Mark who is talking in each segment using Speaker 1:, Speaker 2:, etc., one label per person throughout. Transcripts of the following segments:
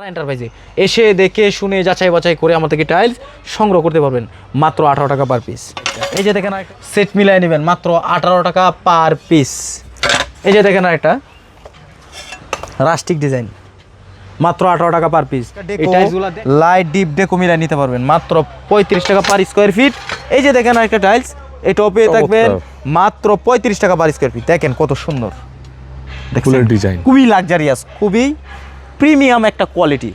Speaker 1: এন্টারপ্রাইজে এসে দেখে শুনে যাচাই বাছাই করে আমাদের থেকে টাইলস সংগ্রহ করতে পারবেন মাত্র 18 টাকা পার পিস। এই যে দেখেন একটা সেট মিলাই নেবেন মাত্র 18 টাকা পার পিস। এই যে দেখেন একটা রাস্টিক ডিজাইন মাত্র 18 টাকা পার পিস। এই টাইলসগুলো লাইট ডিপ ডেকো মিলাই নিতে পারবেন মাত্র 35 টাকা পার স্কয়ার ফিট। এই যে দেখেন একটা টাইলস এটাও পেয়ে থাকবেন মাত্র 35 টাকা পার স্কয়ার ফিট। দেখেন কত সুন্দর
Speaker 2: ফুলের ডিজাইন,
Speaker 1: খুবই লাক্সারিয়াস, খুবই প্রিমিয়াম একটা কোয়ালিটি,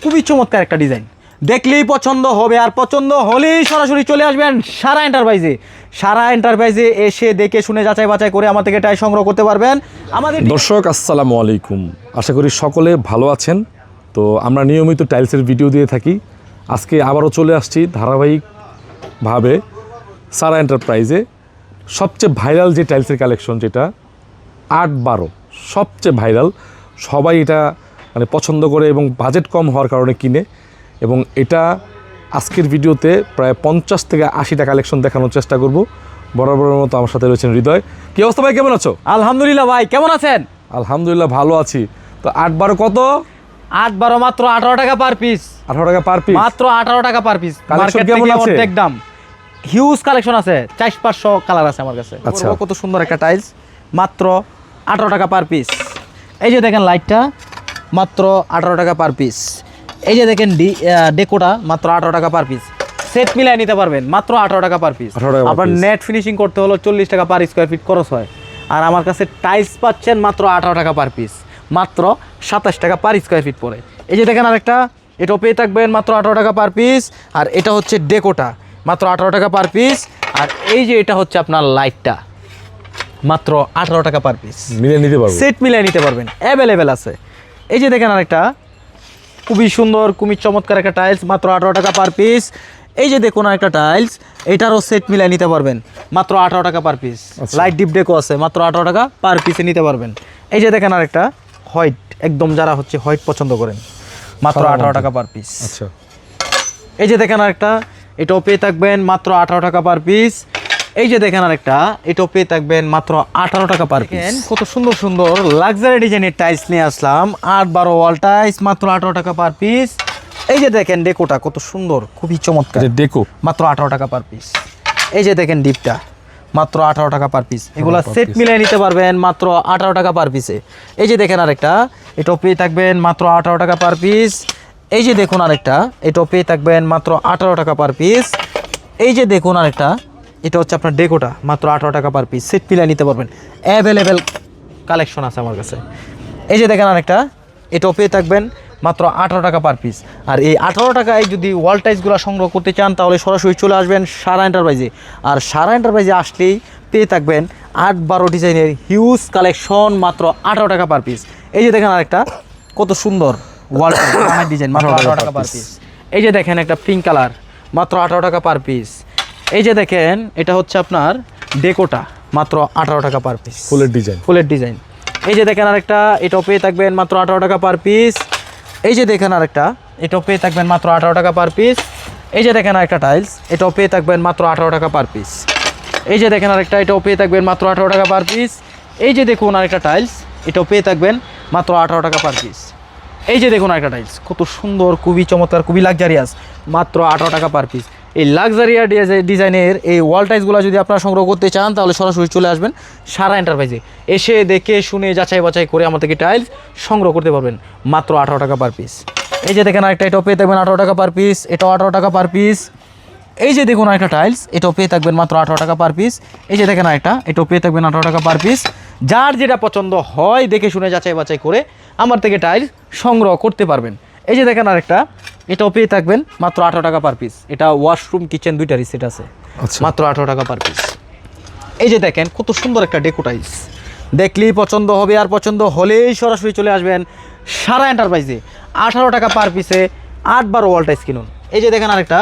Speaker 1: খুবই চমৎকার একটা ডিজাইন। দেখলেই পছন্দ হবে, আর পছন্দ হলেই সরাসরি চলে আসবেন সারা এন্টারপ্রাইজে। সারা এন্টারপ্রাইজে এসে দেখে শুনে যাচাই বাছাই করে আমার থেকে টাইলস সংগ্রহ করতে পারবেন। আমাদের
Speaker 2: দর্শক আসসালামু আলাইকুম, আশা করি সকলে ভালো আছেন। তো আমরা নিয়মিত টাইলসের ভিডিও দিয়ে থাকি। আজকে আবারও চলে আসছি ধারাবাহিকভাবে সারা এন্টারপ্রাইজে সবচেয়ে ভাইরাল যে টাইলসের কালেকশন, যেটা 8-12 সবচেয়ে ভাইরাল, সবাই এটা মানে পছন্দ করে এবং বাজেট কম হওয়ার কারণে কিনে। এবং এটা আজকের ভিডিওতে প্রায় 50 থেকে 80টা কালেকশন দেখানোর চেষ্টা করব। বরাবরের মতো আমার সাথে রয়েছেন হৃদয়। কি অবস্থা ভাই, কেমন আছো?
Speaker 1: আলহামদুলিল্লাহ ভাই, কেমন আছেন?
Speaker 2: আলহামদুলিল্লাহ ভালো আছি। তো 8-12 কত?
Speaker 1: 8-12 মাত্র 18 টাকা পার পিস।
Speaker 2: 18 টাকা পার পিস,
Speaker 1: মাত্র 18 টাকা পার পিস।
Speaker 2: কালেকশন কেমন আছে?
Speaker 1: অর্ধেক দাম, হিউজ কালেকশন আছে, 400-500 কালার আছে আমার কাছে।
Speaker 2: আচ্ছা,
Speaker 1: কত সুন্দর একটা টাইলস, মাত্র 18 টাকা পার পিস। এই যে দেখেন লাইটটা মাত্র 18 টাকা পার পিস। এই যে দেখেন ডেকোটা মাত্র 18 টাকা পার পিস। সেট মিলাই নিতে পারবেন মাত্র 18 টাকা পার পিস। আপনার নেট ফিনিশিং করতে হলো 40 টাকা পার স্কয়ার ফিট খরচ হয়, আর আমার কাছে টাইলস পাচ্ছেন মাত্র 18 টাকা পার পিস, মাত্র 27 টাকা পার স্কয়ার ফিট পড়ে। এই যে দেখেন আরেকটা, এটাও পেয়ে থাকবেন মাত্র 18 টাকা পার পিস। আর এটা হচ্ছে ডেকোটা মাত্র 18 টাকা পার পিস। আর এই যে এটা হচ্ছে আপনার লাইটটা মাত্র 18 টাকা পার পিস।
Speaker 2: মিলিয়ে নিতে পারবেন,
Speaker 1: সেট মিলিয়ে নিতে পারবেন, অ্যাভেলেবেল আছে। এই যে দেখেন আরেকটা খুবই সুন্দর, খুবই চমৎকার একটা টাইলস মাত্র 18 টাকা পার পিস। এই যে দেখুন আরেকটা টাইলস, এটারও সেট মিলিয়ে নিতে পারবেন মাত্র 18 টাকা পার পিস। লাইট ডিপ ডেকো আছে মাত্র 18 টাকা পার পিসে নিতে পারবেন। এই যে দেখেন আরেকটা হোয়াইট, একদম যারা হচ্ছে হোয়াইট পছন্দ করেন, মাত্র 18 টাকা পার পিস।
Speaker 2: আচ্ছা,
Speaker 1: এই যে দেখেন আরেকটা, এটাও পেয়ে থাকবেন মাত্র 18 টাকা পার পিস। এই যে দেখেন আরেকটা, এটাও পেয়ে থাকবেন মাত্র 18 টাকা পার পিস। কত সুন্দর সুন্দর লাক্সারি ডিজাইনের টাইলস নিয়ে আসলাম, 8-12 ওয়াল টাইলস মাত্র 18 টাকা পার পিস। এই যে দেখেন ডেকোটা কত সুন্দর, খুবই চমৎকার,
Speaker 2: ডেকো
Speaker 1: মাত্র 18 টাকা পার পিস। এই যে দেখেন ডিপটা মাত্র 18 টাকা পার পিস। এগুলো সেট মিলিয়ে নিতে পারবেন মাত্র 18 টাকা পার পিসে। এই যে দেখেন আরেকটা, এটাও পেয়ে থাকবেন মাত্র 18 টাকা পার পিস। এই যে দেখুন আরেকটা, এটাও পেয়ে থাকবেন মাত্র 18 টাকা পার পিস। এই যে দেখুন আরেকটা, এটা হচ্ছে আপনার ডেকোটা মাত্র 18 টাকা পার পিস। সেট মিলিয়ে নিতে পারবেন, অ্যাভেলেবেল কালেকশন আছে আমার কাছে। এই যে দেখেন আরেকটা, এটাও পেয়ে থাকবেন মাত্র 18 টাকা পার পিস। আর এই 18 টাকায় যদি ওয়াল টাইলসগুলো সংগ্রহ করতে চান তাহলে সরাসরি চলে আসবেন সারা এন্টারপ্রাইজে। আর সারা এন্টারপ্রাইজে আসলেই পেয়ে থাকবেন 8-12 ডিজাইনের হিউজ কালেকশন মাত্র 18 টাকা পার পিস। এই যে দেখেন আরেকটা কত সুন্দর ওয়াল টাইলস ডিজাইন মাত্র 18 টাকা পার পিস। এই যে দেখেন একটা পিঙ্ক কালার মাত্র 18 টাকা পার পিস। এই যে দেখেন এটা হচ্ছে আপনার ডেকোটা মাত্র 18 টাকা পার পিস,
Speaker 2: ফুলের ডিজাইন,
Speaker 1: ফুলের ডিজাইন। এই যে দেখেন আরেকটা, এটাও পেয়ে থাকবেন মাত্র 18 টাকা পার পিস। এই যে দেখেন আরেকটা, এটাও পেয়ে থাকবেন মাত্র 18 টাকা পার পিস। এই যে দেখেন আরেকটা টাইলস, এটাও পেয়ে থাকবেন মাত্র 18 টাকা পার পিস। এই যে দেখেন আরেকটা, এটাও পেয়ে থাকবেন মাত্র 18 টাকা পার পিস। এই যে দেখুন আরেকটা টাইলস, এটাও পেয়ে থাকবেন মাত্র 18 টাকা পার পিস। এই যে দেখুন আরেকটা টাইলস কত সুন্দর, খুবই চমৎকার, খুবই লাক্সারিয়াস, মাত্র 18 টাকা পার পিস। এই লাক্সারিয়া ডিজাইনের এই ওয়াল টাইলসগুলো যদি আপনারা সংগ্রহ করতে চান তাহলে সরাসরি চলে আসবেন সারা এন্টারপ্রাইজে। এসে দেখে শুনে যাচাই বাছাই করে আমার থেকে টাইলস সংগ্রহ করতে পারবেন মাত্র 18 টাকা পার পিস। এই যে দেখেন আরেকটা, এটাও পেয়ে থাকবেন 18 টাকা পার পিস। এটাও 18 টাকা পার পিস। এই যে দেখুন আরেকটা টাইলস, এটাও পেয়ে থাকবেন মাত্র 18 টাকা পার পিস। এই যে দেখেন আরেকটা, এটাও পেয়ে থাকবেন 18 টাকা পার পিস। যার যেটা পছন্দ হয় দেখে শুনে যাচাই বাছাই করে আমার থেকে টাইলস সংগ্রহ করতে পারবেন। এই যে দেখেন আরেকটা, এটাও পেয়ে থাকবেন মাত্র 18 টাকা পার পিস। এটা ওয়াশরুম কিচেন দুইটারই সেট আছে, মাত্র 18 টাকা পার পিস। এই যে দেখেন কত সুন্দর একটা ডেকো টাইলস, দেখলেই পছন্দ হবে, আর পছন্দ হলেই সরাসরি চলে আসবেন সারা এন্টারপ্রাইজে। 18 টাকা পার পিসে 8-12 ওয়াল টাইলস কিনুন। এই যে দেখেন আরেকটা,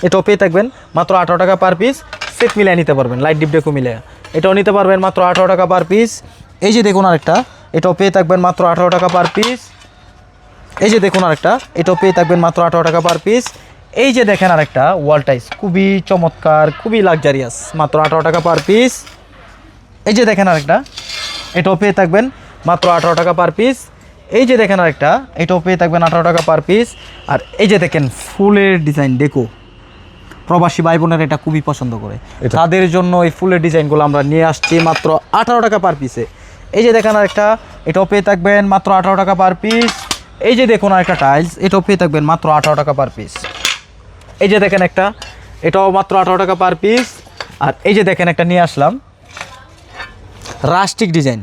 Speaker 1: এটাও পেয়ে থাকবেন মাত্র 18 টাকা পার পিস। সেট মিলিয়ে নিতে পারবেন, লাইট ডিপ ডেকো মিলিয়ে এটাও নিতে পারবেন মাত্র 18 টাকা পার পিস। এই যে দেখুন আরেকটা, এটাও পেয়ে থাকবেন মাত্র 18 টাকা পার পিস। এই যে দেখুন আরেকটা, এটাও পেয়ে থাকবেন মাত্র 18 টাকা পার পিস। এই যে দেখেন আরেকটা ওয়াল টাইলস, খুবই চমৎকার, খুবই লাক্সারিয়াস, মাত্র 18 টাকা পার পিস। এই যে দেখেন আরেকটা, এটাও পেয়ে থাকবেন মাত্র 18 টাকা পার পিস। এই যে দেখেন আরেকটা, এটাও পেয়ে থাকবেন 18 টাকা পার পিস। আর এই যে দেখেন ফুলের ডিজাইন ডেকো, প্রবাসী ভাই বোনেরা এটা খুবই পছন্দ করে, তাদের জন্য এই ফুলের ডিজাইনগুলো আমরা নিয়ে আসছি মাত্র 18 টাকা পার পিসে। এই যে দেখেন আরেকটা, এটাও পেয়ে থাকবেন মাত্র 18 টাকা পার পিস। এই যে দেখুন আরেকটা টাইলস, এটাও পেয়ে থাকবেন মাত্র 18 টাকা পার পিস। এই যে দেখেন একটা, এটাও মাত্র 18 টাকা পার পিস। আর এই যে দেখেন একটা নিয়ে আসলাম রাস্টিক ডিজাইন,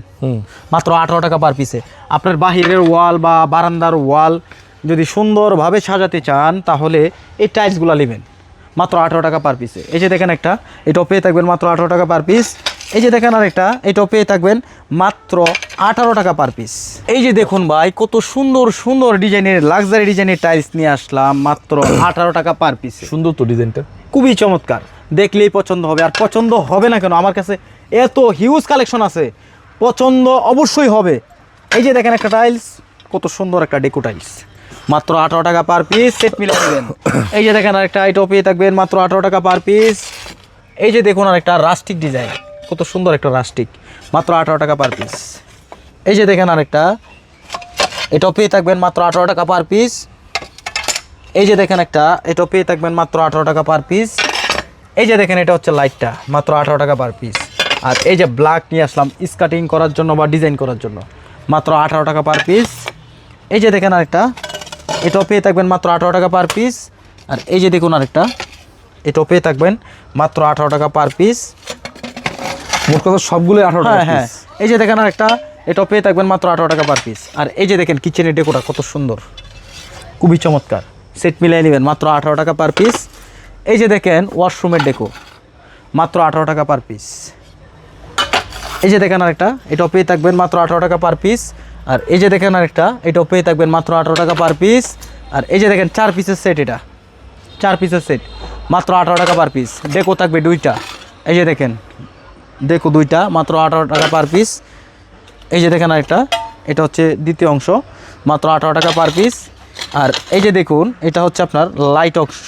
Speaker 1: মাত্র 18 টাকা পার পিসে। আপনার বাহিরের ওয়াল বা বারান্দার ওয়াল যদি সুন্দরভাবে সাজাতে চান তাহলে এই টাইলসগুলো নেবেন মাত্র 18 টাকা পার পিসে। এই যে দেখেন একটা, এটাও পেয়ে থাকবেন মাত্র 18 টাকা পার পিস। এই যে দেখেন আরেকটা, এটাও পেয়ে থাকবেন মাত্র 18 টাকা পার পিস। এই যে দেখুন ভাই কত সুন্দর সুন্দর ডিজাইনের লাক্সারি ডিজাইনের টাইলস নিয়ে আসলাম মাত্র 18 টাকা পার পিসে।
Speaker 2: সুন্দর তো ডিজাইনটা,
Speaker 1: খুবই চমৎকার, দেখলেই পছন্দ হবে। আর পছন্দ হবে না কেন, আমার কাছে এত হিউজ কালেকশন আছে, পছন্দ অবশ্যই হবে। এই যে দেখেন একটা টাইলস, কত সুন্দর একটা ডেকো টাইলস, মাত্র 18 টাকা পার পিস, সেট মিলে নেবেন। এই যে দেখেন আরেকটা, এটাও পেয়ে থাকবেন মাত্র 18 টাকা পার পিস। এই যে দেখুন আরেকটা রাস্টিক ডিজাইন, কত সুন্দর একটা রাস্টিক, মাত্র 18 টাকা পার পিস। এই যে দেখেন আরেকটা, এটাও পেয়ে থাকবেন মাত্র 18 টাকা পার পিস। এই যে দেখেন একটা, এটাও পেয়ে থাকবেন মাত্র 18 টাকা পার পিস। এই যে দেখেন এটা হচ্ছে লাইটটা, মাত্র 18 টাকা পার পিস। আর এই যে ব্ল্যাক নিয়ে আসলাম স্কার্টিং করার জন্য বা ডিজাইন করার জন্য, মাত্র 18 টাকা পার পিস। এই যে দেখেন আরেকটা, এটাও পেয়ে থাকবেন মাত্র 18 টাকা পার পিস। আর এই যে দেখুন আরেকটা, এটাও পেয়ে থাকবেন মাত্র 18 টাকা পার পিস।
Speaker 2: মোট কথা সবগুলো 18 টাকা।
Speaker 1: হ্যাঁ, এই যে দেখেন আরেকটা, এটাও পেয়ে থাকবেন মাত্র 18 টাকা পার পিস। আর এই যে দেখেন কিচেনের ডেকোটা কত সুন্দর, খুবই চমৎকার, সেট মিলিয়ে নেবেন মাত্র 18 টাকা পার পিস। এই যে দেখেন ওয়াশরুমের ডেকো, মাত্র 18 টাকা পার পিস। এই যে দেখেন আরেকটা, এটাও পেয়ে থাকবেন মাত্র 18 টাকা পার পিস। আর এই যে দেখেন আরেকটা, এটাও পেয়ে থাকবেন মাত্র 18 টাকা পার পিস। আর এই যে দেখেন 4 পিসের সেট, এটা 4 পিসের সেট, মাত্র 18 টাকা পার পিস। ডেকো থাকবে 2টা, এই যে দেখেন ডেকো 2টা, মাত্র 18 টাকা পার পিস। এই যে দেখেন আরেকটা, এটা হচ্ছে দ্বিতীয় অংশ, মাত্র 18 টাকা পার পিস। আর এই যে দেখুন এটা হচ্ছে আপনার লাইট অংশ,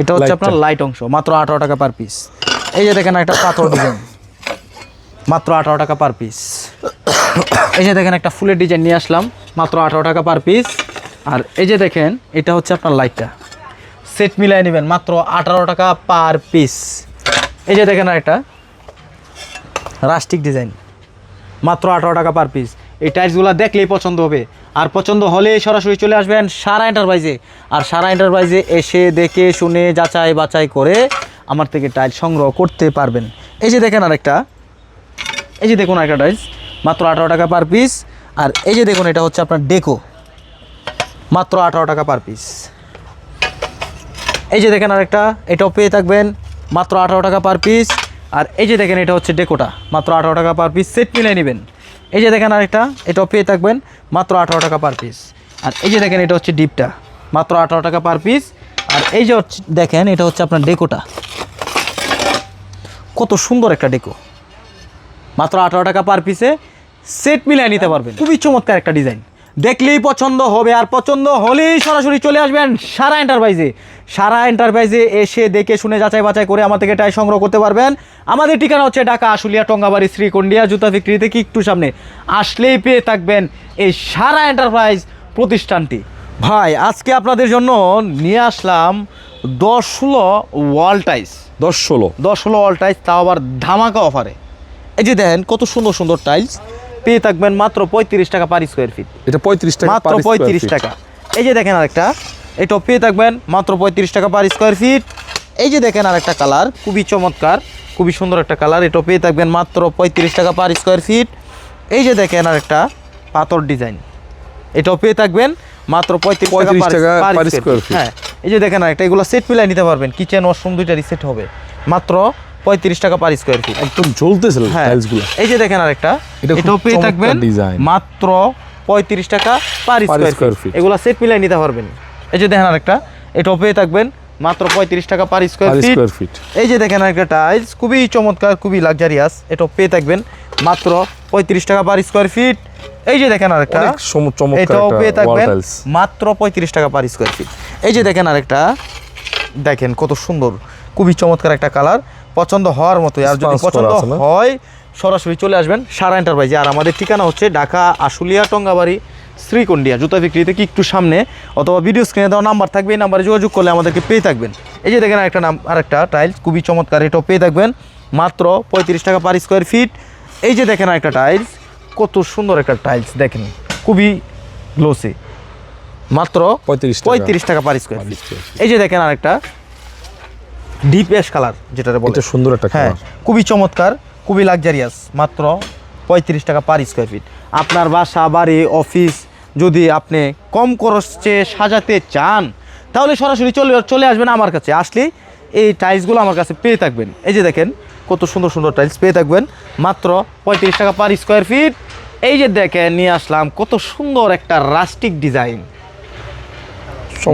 Speaker 1: এটা হচ্ছে আপনার লাইট অংশ, মাত্র 18 টাকা পার পিস। এই যে দেখেন একটা পাথর ডিজাইন, মাত্র 18 টাকা পার পিস। এই যে দেখেন একটা ফুলের ডিজাইন নিয়ে আসলাম, মাত্র 18 টাকা পার পিস। আর এই যে দেখেন এটা হচ্ছে আপনার লাইটটা, সেট মিলাই নেবেন মাত্র 18 টাকা পার পিস। এই যে দেখেন একটা রাস্টিক ডিজাইন, মাত্র 18 টাকা পার পিস। এই টাইলসগুলো দেখলেই পছন্দ হবে, আর পছন্দ হলে সরাসরি চলে আসবেন সারা এন্টারপ্রাইজে। আর সারা এন্টারপ্রাইজে এসে দেখে শুনে যাচাই বাছাই করে আমার থেকে টাইলস সংগ্রহ করতে পারবেন। এই যে দেখেন আরেকটা, এই যে দেখুন আরেকটা টাইলস, মাত্র 18 টাকা পার পিস। আর এই যে দেখুন এটা হচ্ছে আপনার ডেকো, মাত্র 18 টাকা পার পিস। এই যে দেখেন আরেকটা, এটাও পেয়ে থাকবেন মাত্র 18 টাকা পার পিস। আর এই যে দেখেন এটা হচ্ছে ডেকোটা, মাত্র 18 টাকা পার পিস, সেট মিলাই নেবেন। এই যে দেখেন আরেকটা, এটাও পেয়ে থাকবেন মাত্র 18 টাকা পার পিস। আর এই যে দেখেন এটা হচ্ছে ডিপটা, মাত্র 18 টাকা পার পিস। আর এই যে দেখেন এটা হচ্ছে আপনার ডেকোটা, কত সুন্দর একটা ডেকো, মাত্র 18 টাকা পার পিসে, সেট মিলিয়ে নিতে পারবেন। খুবই চমৎকার একটা ডিজাইন, দেখলেই পছন্দ হবে। আর পছন্দ হলেই সরাসরি চলে আসবেন সারা এন্টারপ্রাইজে। সারা এন্টারপ্রাইজে এসে দেখে শুনে যাচাই বাছাই করে আমার থেকে টাই সংগ্রহ করতে পারবেন। আমাদের ঠিকানা হচ্ছে ঢাকা আশুলিয়া টঙ্গাবাড়ি শ্রীকন্ডিয়া জুতা বিক্রি থেকে একটু সামনে আসলেই পেয়ে থাকবেন এই সারা এন্টারপ্রাইজ প্রতিষ্ঠানটি। ভাই আজকে আপনাদের জন্য নিয়ে আসলাম 10-16 ওয়াল টাইলস,
Speaker 2: 10-16
Speaker 1: ওয়াল টাইলস, তাও আবার ধামাকা অফারে। এই যে দেখেন কত সুন্দর সুন্দর টাইলস, পেয়ে থাকবেন মাত্র 35 টাকা পার স্কোয়ার ফিট।
Speaker 2: এটা 35 টাকা,
Speaker 1: মাত্র 35 টাকা। এই যে দেখেন আরেকটা, এটাও পেয়ে থাকবেন মাত্র 35 টাকা পার স্কোয়ার ফিট। এই যে দেখেন আরেকটা কালার, খুবই চমৎকার, খুবই সুন্দর একটা কালার, এটাও পেয়ে থাকবেন মাত্র 35 টাকা পার স্কোয়ার ফিট। এই যে দেখেন আরেকটা পাথর ডিজাইন, এটাও পেয়ে থাকবেন মাত্র 35 টাকা পার স্কোয়ার ফিট। হ্যাঁ, এই যে দেখেন আরেকটা, এগুলো সেট মিলাই নিতে পারবেন, কিচেন ওয়াশরুম দুইটারই সেট হবে, মাত্র 35 টাকা পার স্কোয়ার ফিট।
Speaker 2: একদম জ্বলতেছে টাইলসগুলো।
Speaker 1: এই যে দেখেন আরেকটা, এটাও পেয়ে থাকবেন মাত্র 35 টাকা পার স্কোয়ার ফিট। এগুলো সেট মিলাই নিতে পারবেন। এই যে দেখেন আরেকটা, এটাও পেয়ে থাকবেন মাত্র 35 টাকা পার স্কোয়ার ফিট। এই যে দেখেন আরেকটা টাইলস, খুবই চমৎকার, খুবই লাক্সারিয়াস, এটাও পেয়ে থাকবেন মাত্র 35 টাকা পার স্কোয়ার ফিট। এই যে দেখেন আরেকটা, এটাও পেয়ে থাকবেন মাত্র 35 টাকা পার স্কোয়ার ফিট। এই যে দেখেন আরেকটা, দেখেন কত সুন্দর, খুবই চমৎকার একটা কালার, পছন্দ হওয়ার মতোই। আর যদি পছন্দ হয় সরাসরি চলে আসবেন সারা এন্টারপ্রাইজে। আর আমাদের ঠিকানা হচ্ছে ঢাকা আশুলিয়া টঙ্গাবাড়ি শ্রীকন্ডিয়া জুতা বিক্রি থেকে একটু সামনে, অথবা ভিডিও স্ক্রিনে দেওয়া নাম্বার থাকবে, এই নাম্বারে যোগাযোগ করলে আমাদেরকে পেয়ে থাকবেন। এই যে দেখেন আরেকটা টাইলস খুবই চমৎকার, এটাও পেয়ে থাকবেন মাত্র 35 টাকা পার স্কোয়ার ফিট। এই যে দেখেন একটা টাইলস, কত সুন্দর একটা টাইলস, দেখেন খুবই গ্লোসি, মাত্র 35 টাকা পার স্কোয়ার ফিট। এই যে দেখেন আরেকটা ডিপ অ্যাশ কালার, যেটা বলে
Speaker 2: এটা সুন্দর একটা
Speaker 1: হ্যাঁ,
Speaker 2: কালার,
Speaker 1: খুবই চমৎকার, খুবই লাক্সারিয়াস, মাত্র 35 টাকা পার স্কোয়ার ফিট। আপনার বাসা বাড়ি অফিস যদি আপনি কম খরচে সাজাতে চান, তাহলে সরাসরি চলে আসবেন আমার কাছে, আসলে এই টাইলসগুলো আমার কাছে পেয়ে থাকবেন। এই যে দেখেন কত সুন্দর সুন্দর টাইলস পেয়ে থাকবেন মাত্র 35 টাকা পার স্কোয়ার ফিট। এই যে দেখেন নিয়ে আসলাম কত সুন্দর একটা রাস্টিক ডিজাইন,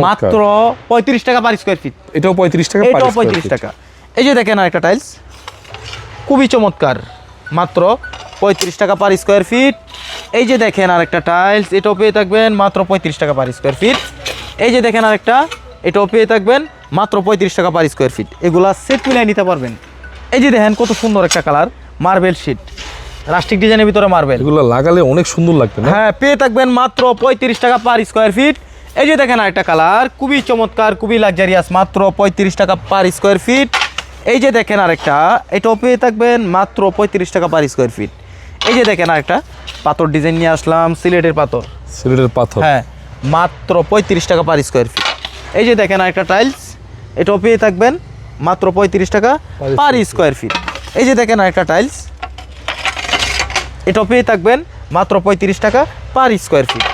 Speaker 1: মাত্র 35 টাকা পার স্কোয়ার ফিট।
Speaker 2: এটাও 35 টাকা,
Speaker 1: এটাও 35 টাকা। এই যে দেখেন আরেকটা টাইলস খুবই চমৎকার, মাত্র 35 টাকা পার স্কোয়ার ফিট। এই যে দেখেন আরেকটা টাইলস, এটাও পেয়ে থাকবেন মাত্র 35 টাকা পার স্কোয়ার ফিট। এই যে দেখেন আরেকটা, এটাও পেয়ে থাকবেন মাত্র 35 টাকা পার স্কোয়ার ফিট। এগুলা সেট মিলাই নিতে পারবেন। এই যে দেখেন কত সুন্দর একটা কালার, মার্বেল শিট, রাস্টিক ডিজাইনের ভিতরে মার্বেল,
Speaker 2: এগুলো লাগালে অনেক সুন্দর লাগবে না?
Speaker 1: হ্যাঁ, পেয়ে থাকবেন মাত্র 35 টাকা পার স্কোয়ার ফিট। এই যে দেখেন আরেকটা কালার খুবই চমৎকার, খুবই লাক্সারিয়াস, মাত্র 35 টাকা পার স্কোয়ার ফিট। এই যে দেখেন আরেকটা, এটাও পেয়ে থাকবেন মাত্র 35 টাকা পার স্কোয়ার ফিট। এই যে দেখেন আরেকটা পাথর ডিজাইন নিয়ে আসলাম, সিলেটের পাথর,
Speaker 2: সিলেটের পাথর,
Speaker 1: হ্যাঁ, মাত্র 35 টাকা পার স্কোয়ার ফিট। এই যে দেখেন আরেকটা টাইলস, এটাও পেয়ে থাকবেন মাত্র 35 টাকা পার স্কোয়ার ফিট। এই যে দেখেন আরেকটা টাইলস, এটাও পেয়ে থাকবেন মাত্র 35 টাকা পার স্কোয়ার ফিট।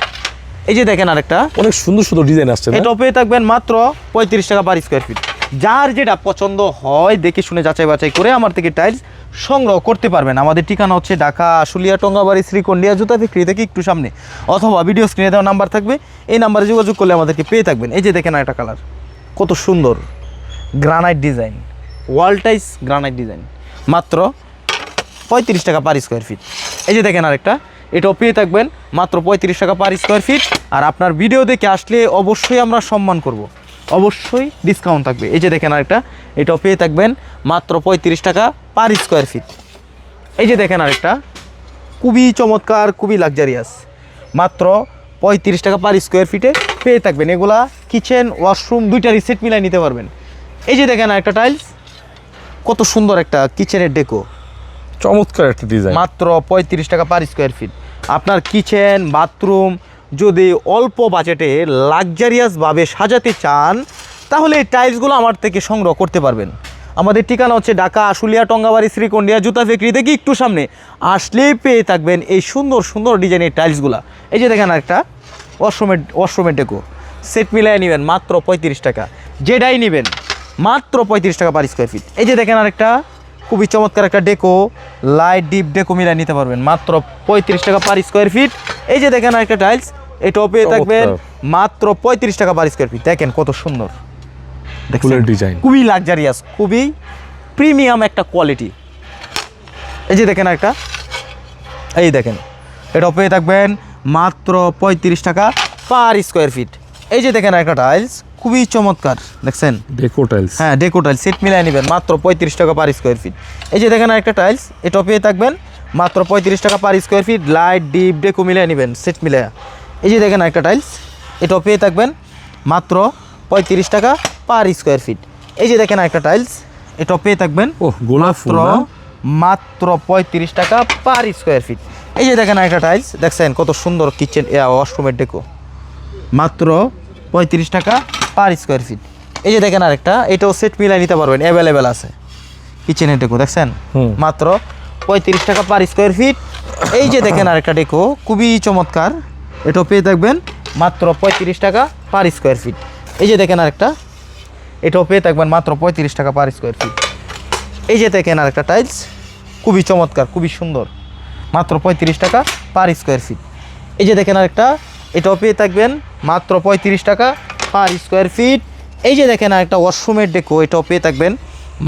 Speaker 1: এই যে দেখেন আরেকটা,
Speaker 2: অনেক সুন্দর সুন্দর ডিজাইন আসছে না?
Speaker 1: এটাও পেয়ে থাকবেন মাত্র 35 টাকা পার স্কোয়ার ফিট। যার যেটা পছন্দ হয় দেখে শুনে যাচাই বাছাই করে আমার থেকে টাইলস সংগ্রহ করতে পারবেন। আমাদের ঠিকানা হচ্ছে ঢাকা আশুলিয়া টঙ্গাবাড়ি শ্রীকন্ডিয়া জুতা বিক্রি থেকে একটু সামনে, অথবা ভিডিও স্ক্রিনে দেওয়া নাম্বার থাকবে, এই নাম্বারে যোগাযোগ করলে আমাদেরকে পেয়ে থাকবেন। এই যে দেখেন একটা কালার, কত সুন্দর গ্রানাইট ডিজাইন, ওয়াল টাইস গ্রানাইট ডিজাইন, মাত্র 35 টাকা পার স্কোয়ার ফিট। এই যে দেখেন আরেকটা, এটাও পেয়ে থাকবেন মাত্র 35 টাকা পার স্কোয়ার ফিট। আর আপনার ভিডিও দেখে আসলে অবশ্যই আমরা সম্মান করব, অবশ্যই ডিসকাউন্ট থাকবে। এই যে দেখেন আরেকটা, এটাও পেয়ে থাকবেন মাত্র 35 টাকা পার স্কোয়ার ফিট। এই যে দেখেন আরেকটা খুবই চমৎকার, খুবই লাক্সারিয়াস, মাত্র 35 টাকা পার স্কোয়ার ফিটে পেয়ে থাকবেন। এগুলা কিচেন ওয়াশরুম দুইটারই সেট মিলাই নিতে পারবেন। এই যে দেখেন আরেকটা টাইলস, কত সুন্দর একটা কিচেনের ডেকো,
Speaker 2: চমৎকার একটা ডিজাইন,
Speaker 1: মাত্র 35 টাকা পার স্কোয়ার ফিট। আপনার কিচেন বাথরুম যদি অল্প বাজেটে লাক্সারিয়াসভাবে সাজাতে চান, তাহলে এই টাইলসগুলো আমার থেকে সংগ্রহ করতে পারবেন। আমাদের ঠিকানা হচ্ছে ঢাকা আশুলিয়া টঙ্গাবাড়ি শ্রীকন্ডিয়া জুতা ফ্যাক্টরি থেকে একটু সামনে, আসলেই পেয়ে থাকবেন এই সুন্দর সুন্দর ডিজাইনের টাইলসগুলো। এই যে দেখেন একটা ওয়াশরুমের ডেকো, সেট মিলাই নেবেন মাত্র 35 টাকা, যেটাই নেবেন মাত্র 35 টাকা পার স্কোয়ার ফিট। এই যে দেখেন আরেকটা খুবই চমৎকার একটা ডেকো, লাইট ডিপ ডেকো মিলাই নিতে পারবেন মাত্র 35 টাকা পার স্কোয়ার ফিট। এই যে দেখেন আরেকটা টাইলস, এটাও পেয়ে থাকবেন মাত্র 35 টাকা পার স্কোয়ার ফিট। দেখেন কত সুন্দর
Speaker 2: ফুলের ডিজাইন,
Speaker 1: খুবই লাক্সারিয়াস, খুবই প্রিমিয়াম একটা কোয়ালিটি। এই যে দেখেন একটা, এই দেখেন এটাও পেয়ে থাকবেন মাত্র 35 টাকা পার স্কোয়ার ফিট। এই যে দেখেন একটা টাইলস খুবই চমৎকার, দেখছেন
Speaker 2: ডেকো টাইলস,
Speaker 1: হ্যাঁ, ডেকো টাইলস সেট মিলাই নেবেন মাত্র 35 টাকা পার স্কোয়ার ফিট। এই যে দেখেন একটা টাইলস, এটাও পেয়ে থাকবেন মাত্র 35 টাকা per square feet, light deep ডেকো মিলাই নেবেন সেট মিলাই। এই যে দেখেন একটা টাইলস, এটাও পেয়ে থাকবেন মাত্র 35 টাকা পার স্কোয়ার ফিট। এই যে দেখেন একটা টাইলস, এটাও পেয়ে থাকবেন
Speaker 2: ও গোলাপ ফুল না?
Speaker 1: মাত্র 35 টাকা পার স্কোয়ার ফিট। এই যে দেখেন একটা টাইলস, দেখছেন কত সুন্দর কিচেন ওয়াশরুমের ডেকো, মাত্র 35 টাকা পার স্কোয়ার ফিট। এই যে দেখেন আরেকটা, এটাও সেট মিলাই নিতে পারবেন, অ্যাভেলেবেল আছে কিচেনের ডেকো, দেখছেন মাত্র 35 টাকা পার স্কোয়ার ফিট। এই যে দেখেন আরেকটা ডেকো খুবই চমৎকার, এটাও পেয়ে থাকবেন মাত্র 35 টাকা পার স্কোয়ার ফিট। এই যে দেখেন আরেকটা, এটাও পেয়ে থাকবেন মাত্র 35 টাকা পার স্কোয়ার ফিট। এই যে দেখেন আরেকটা টাইলস খুবই চমৎকার, খুবই সুন্দর, মাত্র 35 টাকা পার স্কোয়ার ফিট। এই যে দেখেন আরেকটা, এটাও পেয়ে থাকবেন মাত্র 35 টাকা পার স্কোয়ার ফিট। এই যে দেখেন আরেকটা ওয়াশরুমের ডেকো, এটাও পেয়ে থাকবেন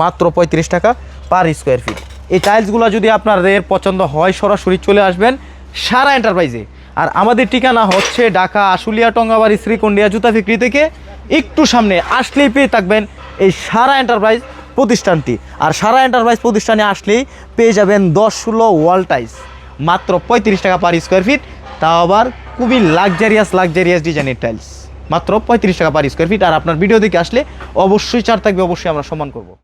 Speaker 1: মাত্র 35 টাকা পার স্কোয়ার ফিট। এই টাইলসগুলো যদি আপনাদের পছন্দ হয় সরাসরি চলে আসবেন সারা এন্টারপ্রাইজে। আর আমাদের ঠিকানা হচ্ছে ঢাকা আশুলিয়া টঙ্গাবাড়ি শ্রীকন্ডিয়া জুতা ফ্যাক্টরি থেকে একটু সামনে, আসলেই পেয়ে থাকবেন এই সারা এন্টারপ্রাইজ প্রতিষ্ঠানটি। আর সারা এন্টারপ্রাইজ প্রতিষ্ঠানে আসলেই পেয়ে যাবেন 10-16 ওয়াল টাইলস মাত্র 35 টাকা পার স্কোয়ার ফিট। তাও আবার খুবই লাক্সারিয়াস ডিজাইনের টাইলস, মাত্র 35 টাকা পার স্কোয়ার ফিট। আর আপনার ভিডিও দেখে আসলে অবশ্যই ছাড় থাকবে, অবশ্যই আমরা সম্মান করব।